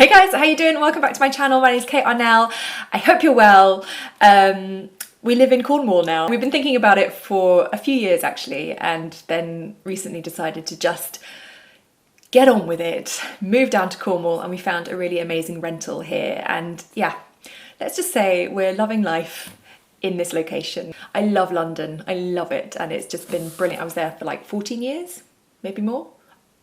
Hey guys, how you doing? Welcome back to my channel. My name is Arnell. I hope you're well. We live in Cornwall now. We've been thinking about it for a few years actually, and then recently decided to just get on with it. Moved down to Cornwall and we found a really amazing rental here. And yeah, let's just say we're loving life in this location. I love London. I love it. And it's just been brilliant. I was there for like 14 years, maybe more.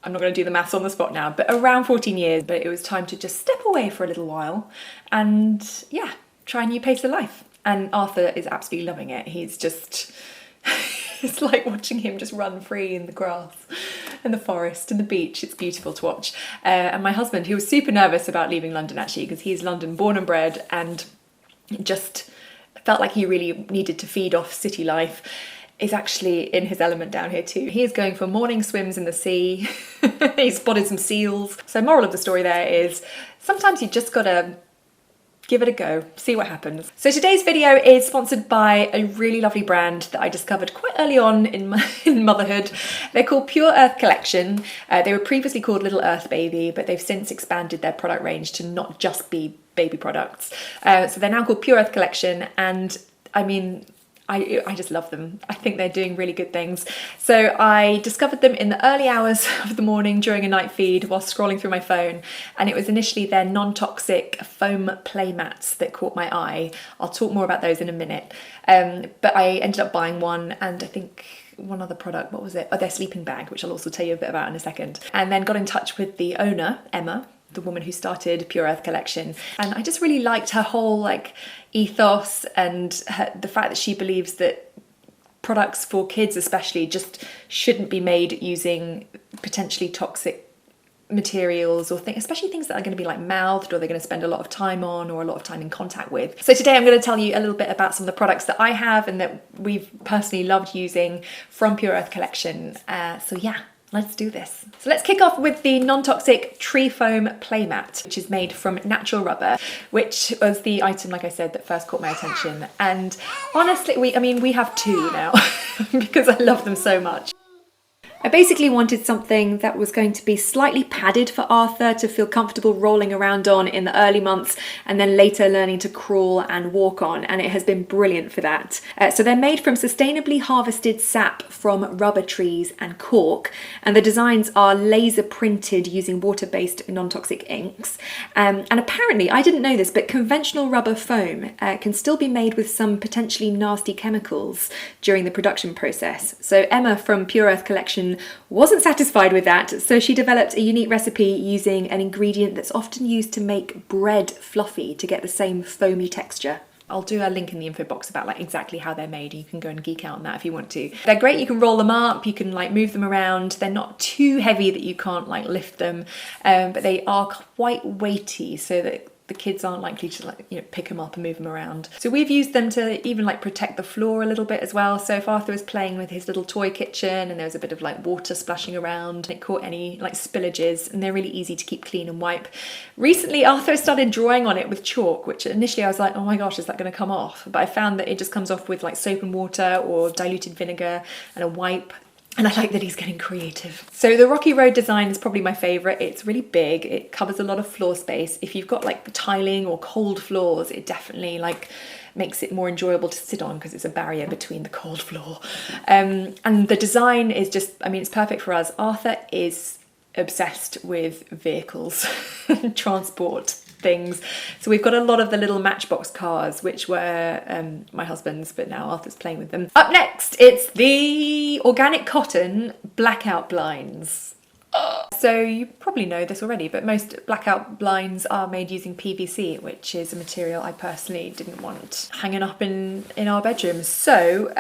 I'm not going to do the maths on the spot now, but around 14 years. But it was time to just step away for a little while and yeah, try a new pace of life. And Arthur is absolutely loving it. He's just, it's like watching him just run free in the grass and the forest and the beach. It's beautiful to watch. And my husband, he was super nervous about leaving London actually, because he's London born and bred and just felt like he really needed to feed off city life. Is actually in his element down here too. He is going for morning swims in the sea. He spotted some seals. So moral of the story there is sometimes you just gotta give it a go, see what happens. So today's video is sponsored by a really lovely brand that I discovered quite early on in motherhood. They're called Pure Earth Collection. They were previously called Little Earth Baby, but they've since expanded their product range to not just be baby products. So they're now called Pure Earth Collection, and I mean, I just love them. I think they're doing really good things. So I discovered them in the early hours of the morning during a night feed while scrolling through my phone. And it was initially their non-toxic foam play mats that caught my eye. I'll talk more about those in a minute. But I ended up buying one, and I think one other product, what was it? Oh, their sleeping bag, which I'll also tell you a bit about in a second. And then got in touch with the owner, Emma, the woman who started Pure Earth Collection. And I just really liked her whole like ethos and the fact that she believes that products for kids especially just shouldn't be made using potentially toxic materials, or especially things that are going to be like mouthed, or they're going to spend a lot of time on, or a lot of time in contact with. So today I'm going to tell you a little bit about some of the products that I have and that we've personally loved using from Pure Earth Collection. So yeah, let's do this. So let's kick off with the non-toxic tree foam playmat, which is made from natural rubber, which was the item, like I said, that first caught my attention. And honestly, we have two now because I love them so much. I basically wanted something that was going to be slightly padded for Arthur to feel comfortable rolling around on in the early months, and then later learning to crawl and walk on, and it has been brilliant for that. So they're made from sustainably harvested sap from rubber trees and cork, and the designs are laser printed using water-based non-toxic inks. And apparently, I didn't know this, but conventional rubber foam can still be made with some potentially nasty chemicals during the production process. So Emma from Pure Earth Collection wasn't satisfied with that, so she developed a unique recipe using an ingredient that's often used to make bread fluffy to get the same foamy texture. I'll do a link in the info box about like exactly how they're made. You can go and geek out on that if you want to. They're great. You can roll them up, you can like move them around. They're not too heavy that you can't like lift them, but they are quite weighty so that the kids aren't likely to like, you know, pick them up and move them around. So we've used them to even like protect the floor a little bit as well. So if Arthur was playing with his little toy kitchen and there was a bit of like water splashing around, it caught any like spillages, and they're really easy to keep clean and wipe. Recently Arthur started drawing on it with chalk, which initially I was like, oh my gosh, is that going to come off? But I found that it just comes off with like soap and water or diluted vinegar and a wipe. And I like that he's getting creative. So the Rocky Road design is probably my favourite. It's really big. It covers a lot of floor space. If you've got like tiling or cold floors, it definitely like makes it more enjoyable to sit on because it's a barrier between the cold floor. And the design is just, I mean, it's perfect for us. Arthur is obsessed with vehicles, transport things. So we've got a lot of the little Matchbox cars, which were my husband's, but now Arthur's playing with them. Up next, it's the organic cotton blackout blinds. So you probably know this already, but most blackout blinds are made using PVC, which is a material I personally didn't want hanging up in our bedrooms. So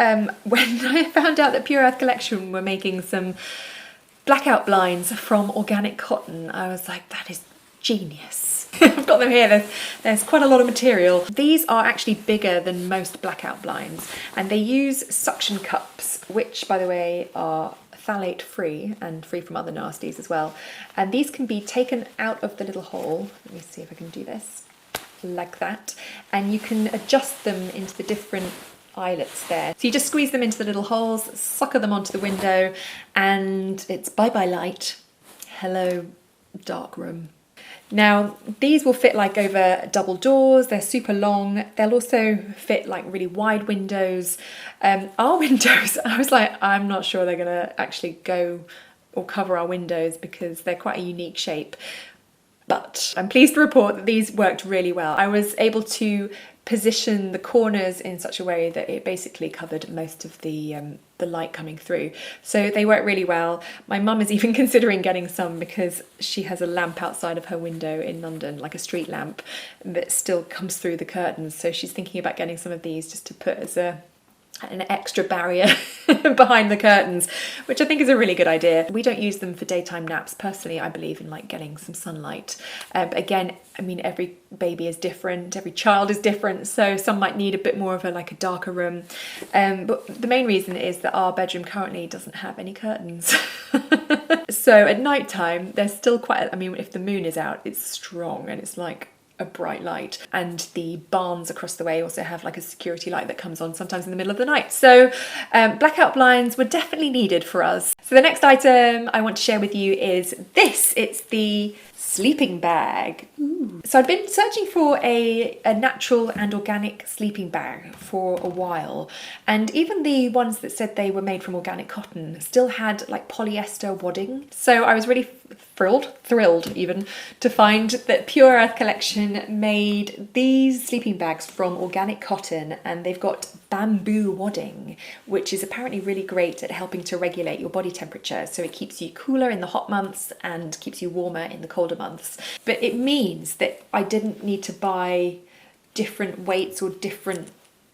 when I found out that Pure Earth Collection were making some blackout blinds from organic cotton, I was like, that is genius. I've got them here. There's quite a lot of material. These are actually bigger than most blackout blinds, and they use suction cups, which by the way are phthalate free and free from other nasties as well. And these can be taken out of the little hole. Let me see if I can do this like that. And you can adjust them into the different eyelets there. So you just squeeze them into the little holes, sucker them onto the window, and it's bye-bye light, hello dark room. Now, these will fit like over double doors, they're super long, they'll also fit like really wide windows. Our windows, I was like, I'm not sure they're gonna actually go or cover our windows because they're quite a unique shape. But I'm pleased to report that these worked really well. I was able to position the corners in such a way that it basically covered most of the light coming through. So they work really well. My mum is even considering getting some because she has a lamp outside of her window in London, like a street lamp, that still comes through the curtains. So she's thinking about getting some of these just to put as an extra barrier behind the curtains, which I think is a really good idea. We don't use them for daytime naps. Personally, I believe in like getting some sunlight. But again, I mean, every baby is different, every child is different, so some might need a bit more of a darker room. But the main reason is that our bedroom currently doesn't have any curtains. So at night time, there's still quite, I mean, if the moon is out, it's strong and it's like a bright light, and the barns across the way also have like a security light that comes on sometimes in the middle of the night. So blackout blinds were definitely needed for us. So the next item I want to share with you is this. It's the sleeping bag. Ooh. So I've been searching for a natural and organic sleeping bag for a while, and even the ones that said they were made from organic cotton still had like polyester wadding. So I was really thrilled even to find that Pure Earth Collection made these sleeping bags from organic cotton, and they've got bamboo wadding, which is apparently really great at helping to regulate your body temperature. So it keeps you cooler in the hot months and keeps you warmer in the colder months. But it means that I didn't need to buy different weights or different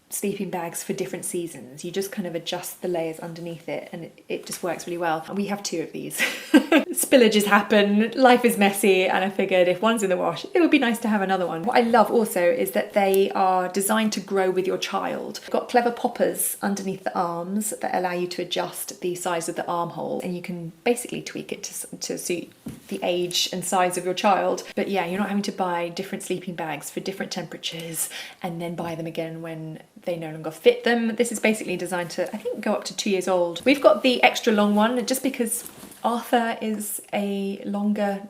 sleeping bags for different seasons. You just kind of adjust the layers underneath it and it just works really well. And we have 2 of these. Spillages happen, life is messy, and I figured if one's in the wash, it would be nice to have another one. What I love also is that they are designed to grow with your child. You've got clever poppers underneath the arms that allow you to adjust the size of the armhole, and you can basically tweak it to suit the age and size of your child. But yeah, you're not having to buy different sleeping bags for different temperatures and then buy them again when they no longer fit them. This is basically designed to, I think, go up to 2 years old. We've got the extra long one just because Arthur is a longer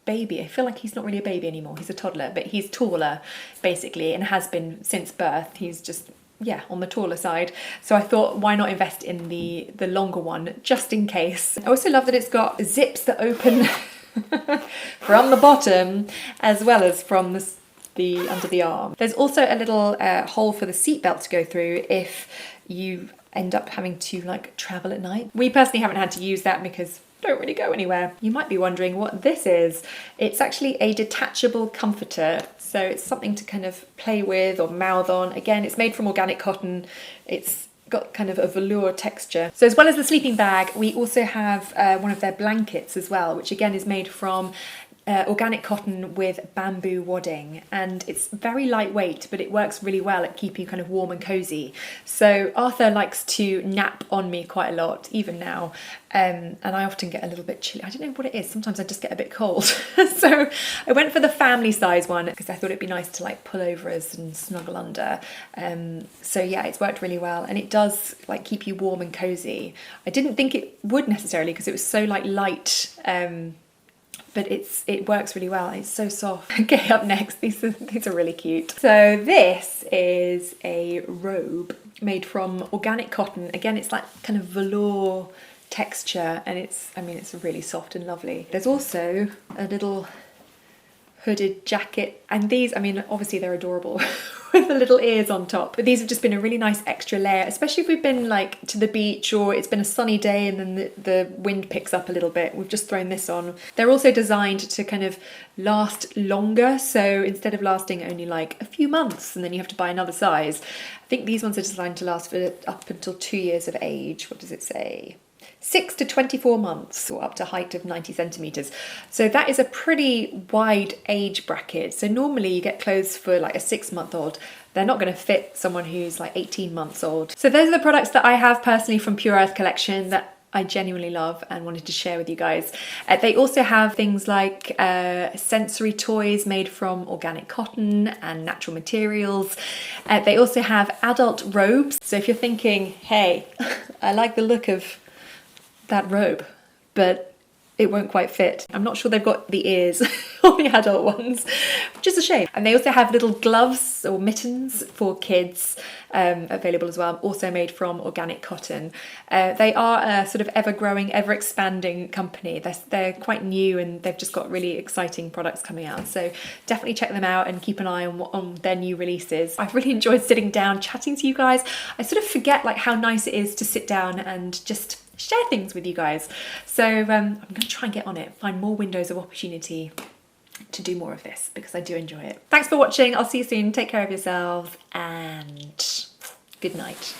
baby. I feel like he's not really a baby anymore. He's a toddler, but he's taller basically and has been since birth. He's just, yeah, on the taller side. So I thought, why not invest in the longer one just in case. I also love that it's got zips that open from the bottom as well as from the under the arm. There's also a little hole for the seatbelt to go through if you end up having to like travel at night. We personally haven't had to use that because we don't really go anywhere. You might be wondering what this is. It's actually a detachable comforter. So it's something to kind of play with or mouth on. Again, it's made from organic cotton. It's got kind of a velour texture. So as well as the sleeping bag, we also have one of their blankets as well, which again is made from organic cotton with bamboo wadding, and it's very lightweight, but it works really well at keeping you kind of warm and cozy. So Arthur likes to nap on me quite a lot, even now, and I often get a little bit chilly. I don't know what it is, sometimes I just get a bit cold. So I went for the family size one because I thought it'd be nice to like pull over us and snuggle under. So yeah, it's worked really well, and it does like keep you warm and cozy. I didn't think it would necessarily because it was so like light, but it works really well. It's so soft. Okay, up next, these are really cute. So this is a robe made from organic cotton. Again, it's like kind of velour texture, and it's really soft and lovely. There's also a little hooded jacket, and these, I mean, obviously they're adorable with the little ears on top, but these have just been a really nice extra layer, especially if we've been like to the beach or it's been a sunny day and then the wind picks up a little bit. We've just thrown this on. They're also designed to kind of last longer, so instead of lasting only like a few months and then you have to buy another size, I think these ones are designed to last for up until 2 years of age. What does it say? 6 to 24 months, or up to height of 90 centimetres. So that is a pretty wide age bracket. So normally you get clothes for like a 6-month-old. They're not going to fit someone who's like 18 months old. So those are the products that I have personally from Pure Earth Collection that I genuinely love and wanted to share with you guys. They also have things like sensory toys made from organic cotton and natural materials. They also have adult robes. So if you're thinking, hey, I like the look of that robe, but it won't quite fit. I'm not sure they've got the ears all the adult ones, which is a shame. And they also have little gloves or mittens for kids available as well, also made from organic cotton. They are a sort of ever-growing, ever-expanding company. They're quite new and they've just got really exciting products coming out. So definitely check them out and keep an eye on their new releases. I've really enjoyed sitting down chatting to you guys. I sort of forget like how nice it is to sit down and just share things with you guys. So I'm going to try and get on it, find more windows of opportunity to do more of this because I do enjoy it. Thanks for watching. I'll see you soon. Take care of yourselves and good night.